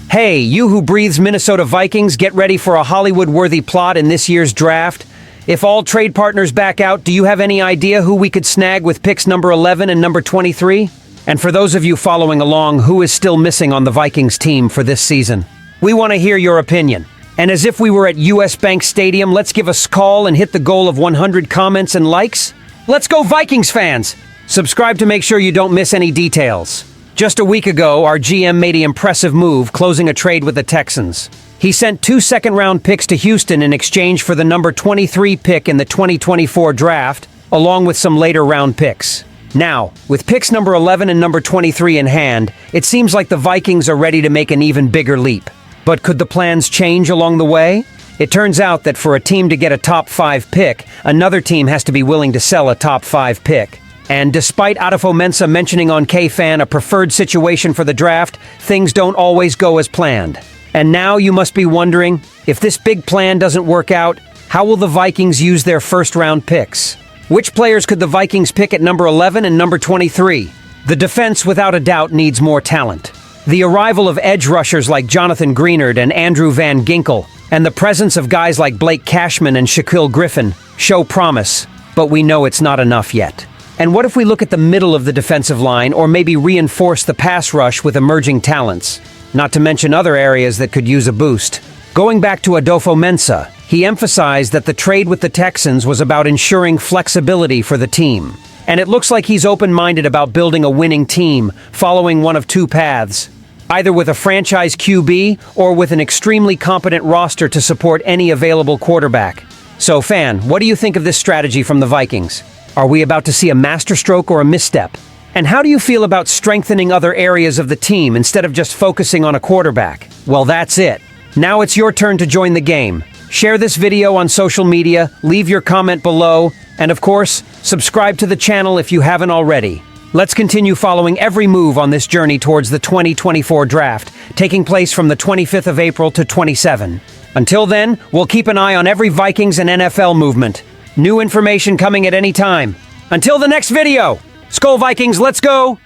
Hey, you who breathes Minnesota Vikings, get ready for a Hollywood-worthy plot in this year's draft. If all trade partners back out, do you have any idea who we could snag with picks number 11 and number 23? And for those of you following along, who is still missing on the Vikings team for this season? We want to hear your opinion. And as if we were at US Bank Stadium, let's give a SKOL and hit the goal of 100 comments and likes. Let's go Vikings fans! Subscribe to make sure you don't miss any details. Just a week ago, our GM made an impressive move, closing a trade with the Texans. He sent 2 second-round picks to Houston in exchange for the number 23 pick in the 2024 draft, along with some later round picks. Now, with picks number 11 and number 23 in hand, it seems like the Vikings are ready to make an even bigger leap. But could the plans change along the way? It turns out that for a team to get a top 5 pick, another team has to be willing to sell a top 5 pick. And despite Adolfo-Mensah mentioning on K-Fan a preferred situation for the draft, things don't always go as planned. And now you must be wondering, if this big plan doesn't work out, how will the Vikings use their first-round picks? Which players could the Vikings pick at number 11 and number 23? The defense, without a doubt, needs more talent. The arrival of edge rushers like Jonathan Greenard and Andrew Van Ginkel, and the presence of guys like Blake Cashman and Shaquill Griffin, show promise, but we know it's not enough yet. And what if we look at the middle of the defensive line, or maybe reinforce the pass rush with emerging talents? Not to mention other areas that could use a boost. Going back to Adolfo-Mensah, he emphasized that the trade with the Texans was about ensuring flexibility for the team. And it looks like he's open-minded about building a winning team, following one of 2 paths. Either with a franchise QB, or with an extremely competent roster to support any available quarterback. So, fan, what do you think of this strategy from the Vikings? Are we about to see a masterstroke or a misstep? And how do you feel about strengthening other areas of the team instead of just focusing on a quarterback? Well, that's it. Now it's your turn to join the game. Share this video on social media, leave your comment below, and of course, subscribe to the channel if you haven't already. Let's continue following every move on this journey towards the 2024 draft, taking place from the 25th of April to 27. Until then, we'll keep an eye on every Vikings and NFL movement. New information coming at any time. Until the next video, SKOL Vikings, let's go!